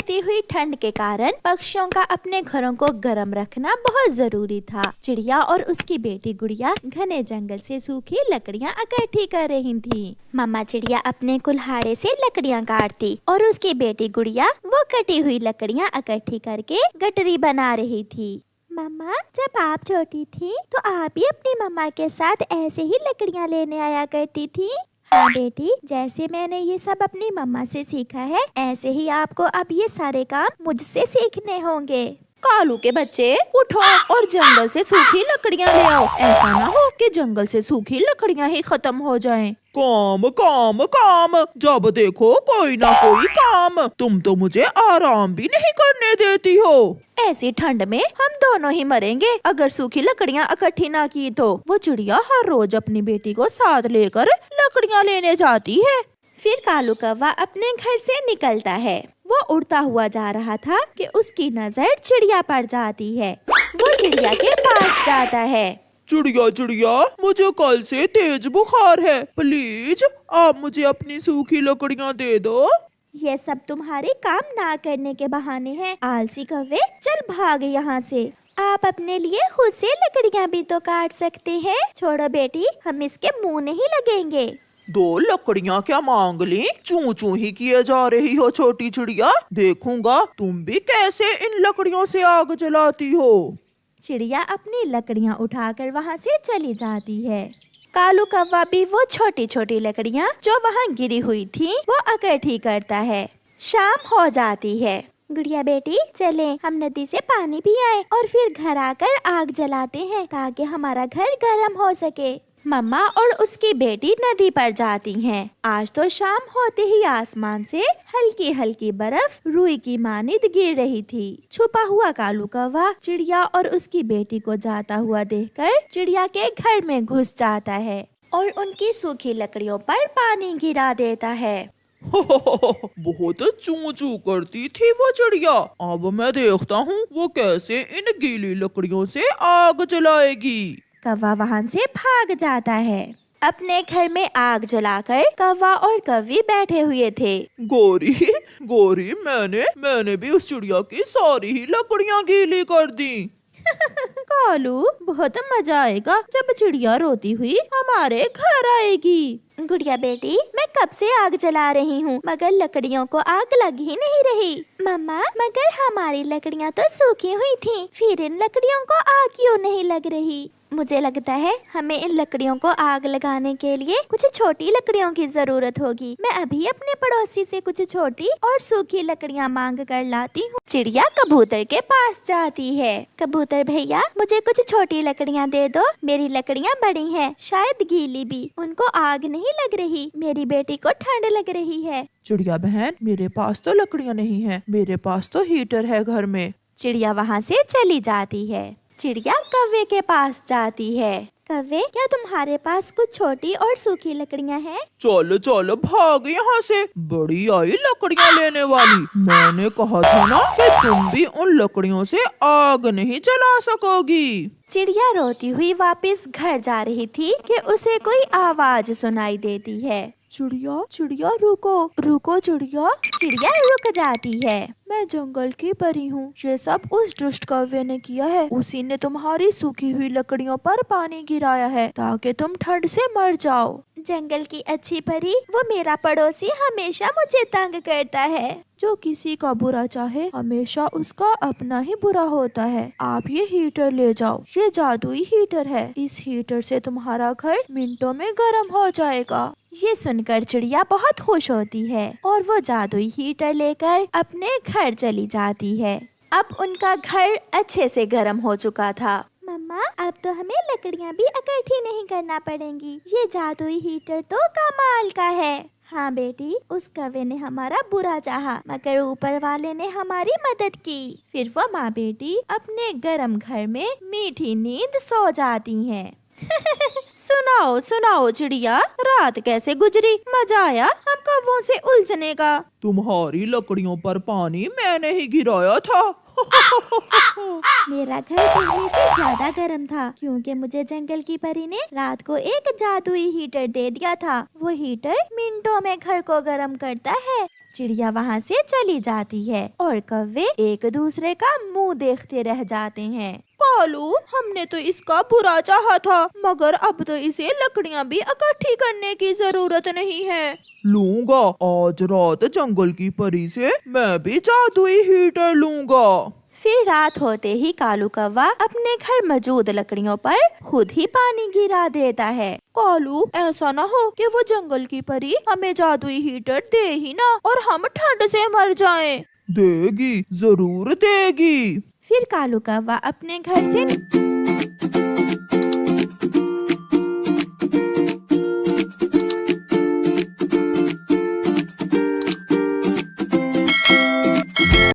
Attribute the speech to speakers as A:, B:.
A: बढ़ती हुई ठंड के कारण पक्षियों का अपने घरों को गर्म रखना बहुत जरूरी था। चिड़िया और उसकी बेटी गुड़िया घने जंगल से सूखी लकड़ियाँ इकट्ठी कर रही थी। मामा चिड़िया अपने कुल्हाड़े से लकड़ियाँ काटती और उसकी बेटी गुड़िया वो कटी हुई लकड़ियाँ इकट्ठी करके गठरी बना रही थी। मम्मा, जब आप छोटी थी तो आप भी अपनी मम्मा के साथ ऐसे ही लकड़ियाँ लेने आया करती थी। हाँ बेटी, जैसे मैंने ये सब अपनी मम्मा से सीखा है, ऐसे ही आपको अब ये सारे काम मुझसे सीखने होंगे।
B: कालू के बच्चे, उठो और जंगल से सूखी लकड़ियाँ ले आओ। ऐसा ना हो कि जंगल से सूखी लकड़ियाँ ही खत्म हो जाएं।
C: काम काम काम, जब देखो कोई ना कोई काम। तुम तो मुझे आराम भी नहीं करने देती हो।
B: ऐसी ठंड में हम दोनों ही मरेंगे अगर सूखी लकड़ियाँ इकट्ठी ना की तो। वो चिड़िया हर रोज अपनी बेटी को साथ लेकर लकड़ियाँ लेने जाती है।
A: फिर कालू कौवा अपने घर से निकलता है। वो उड़ता हुआ जा रहा था कि उसकी नजर चिड़िया पर जाती है। वो चिड़िया के पास जाता है।
C: चिड़िया चिड़िया, मुझे कल से तेज बुखार है, प्लीज आप मुझे अपनी सूखी लकड़ियाँ दे दो।
A: ये सब तुम्हारे काम ना करने के बहाने हैं। आलसी कौवे, चल भाग यहाँ से। आप अपने लिए खुद से लकड़ियाँ भी तो काट सकते हैं। छोड़ो बेटी, हम इसके मुंह नहीं लगेंगे।
C: 2 लकड़ियाँ क्या मांग ली? चू चू ही किए जा रही हो छोटी चिड़िया। देखूंगा तुम भी कैसे इन लकड़ियों से आग जलाती हो।
A: चिड़िया अपनी लकड़ियाँ उठाकर वहाँ से चली जाती है। कालू कौवा भी वो छोटी छोटी लकड़ियाँ जो वहाँ गिरी हुई थी वो इकट्ठी करता है। शाम हो जाती है। गुड़िया बेटी, चले हम नदी से पानी भी आए और फिर घर आकर आग जलाते हैं ताकि हमारा घर गर्म हो सके। मम्मा और उसकी बेटी नदी पर जाती हैं। आज तो शाम होते ही आसमान से हल्की हल्की बर्फ रुई की मानिंद गिर रही थी। छुपा हुआ कालू कौवा चिड़िया और उसकी बेटी को जाता हुआ देखकर चिड़िया के घर में घुस जाता है और उनकी सूखी लकड़ियों पर पानी गिरा देता है।
C: बहुत चू चू करती थी वो चिड़िया। अब मैं देखता हूँ वो कैसे इन गीली लकड़ियों से आग जलाएगी।
A: कौवा वहाँ से भाग जाता है। अपने घर में आग जलाकर कौवा और कौवी बैठे हुए थे।
C: गोरी गोरी, मैंने भी उस चिड़िया की सारी ही लकड़ियाँ गीली कर दी।
B: कालू, बहुत मजा आएगा जब चिड़िया रोती हुई हमारे घर आएगी।
A: गुड़िया बेटी, मैं कब से आग जला रही हूँ मगर लकड़ियों को आग लग ही नहीं रही। मम्मा, मगर हमारी लकड़ियाँ तो सूखी हुई थीं, फिर इन लकड़ियों को आग क्यों नहीं लग रही? मुझे लगता है हमें इन लकड़ियों को आग लगाने के लिए कुछ छोटी लकड़ियों की जरूरत होगी। मैं अभी अपने पड़ोसी से कुछ छोटी और सूखी लकड़ियाँ मांग कर लाती हूँ। चिड़िया कबूतर के पास जाती है। कबूतर भैया, मुझे कुछ छोटी लकड़ियाँ दे दो। मेरी लकड़ियाँ बड़ी हैं, शायद गीली भी, उनको आग नहीं लग रही। मेरी बेटी को ठंड लग रही है।
C: चिड़िया बहन, मेरे पास तो लकड़ियाँ नहीं है, मेरे पास तो हीटर है घर में।
A: चिड़िया वहाँ से चली जाती है। चिड़िया कौवे के पास जाती है। कौवे, क्या तुम्हारे पास कुछ छोटी और सूखी लकड़ियाँ हैं?
C: चलो चलो भाग यहाँ से, बड़ी आई लकड़ियाँ लेने वाली। मैंने कहा था ना कि तुम भी उन लकड़ियों से आग नहीं जला सकोगी।
A: चिड़िया रोती हुई वापस घर जा रही थी कि उसे कोई आवाज सुनाई देती है।
B: चिड़िया चिड़िया, रुको रुको चिड़िया।
A: चिड़िया रुक जाती है।
B: मैं जंगल की परी हूँ। ये सब उस दुष्ट कौवे ने किया है। उसी ने तुम्हारी सूखी हुई लकड़ियों पर पानी गिराया है ताकि तुम ठंड से मर जाओ।
A: जंगल की अच्छी परी, वो मेरा पड़ोसी हमेशा मुझे तंग करता है।
B: जो किसी का बुरा चाहे हमेशा उसका अपना ही बुरा होता है। आप ये हीटर ले जाओ, ये जादुई हीटर है। इस हीटर से तुम्हारा घर मिनटों में गर्म हो जाएगा।
A: ये सुनकर चिड़िया बहुत खुश होती है और वो जादुई हीटर लेकर अपने घर चली जाती है। अब उनका घर अच्छे से गर्म हो चुका था। मम्मा, अब तो हमें लकड़ियाँ भी इकट्ठी नहीं करना पड़ेंगी। ये जादुई हीटर तो कमाल का है। हाँ बेटी, उस कौवे ने हमारा बुरा चाहा मगर ऊपर वाले ने हमारी मदद की। फिर वो माँ बेटी अपने गर्म घर में मीठी नींद सो जाती हैं।
B: सुनाओ सुनाओ चिड़िया, रात कैसे गुजरी? मजा आया हम कौवों से उलझने का।
C: तुम्हारी लकड़ियों पर पानी मैंने ही गिराया था।
A: मेरा घर पहले से ज्यादा गर्म था क्योंकि मुझे जंगल की परी ने रात को एक जादुई हीटर दे दिया था। वो हीटर मिनटों में घर को गर्म करता है। चिड़िया वहाँ से चली जाती है और कौवे एक दूसरे का मुंह देखते रह जाते हैं।
B: कालू, हमने तो इसका बुरा चाहा था, मगर अब तो इसे लकड़ियाँ भी इकट्ठी करने की जरूरत नहीं है।
C: लूंगा, आज रात जंगल की परी से मैं भी जादुई हीटर लूंगा।
A: फिर रात होते ही कालू कौवा अपने घर मौजूद लकड़ियों पर खुद ही पानी गिरा देता है।
B: कालू, ऐसा ना हो कि वो जंगल की परी हमें जादुई हीटर दे ही ना और हम ठंड से मर जाएं।
C: देगी, जरूर देगी।
A: फिर कालू कौवा अपने घर से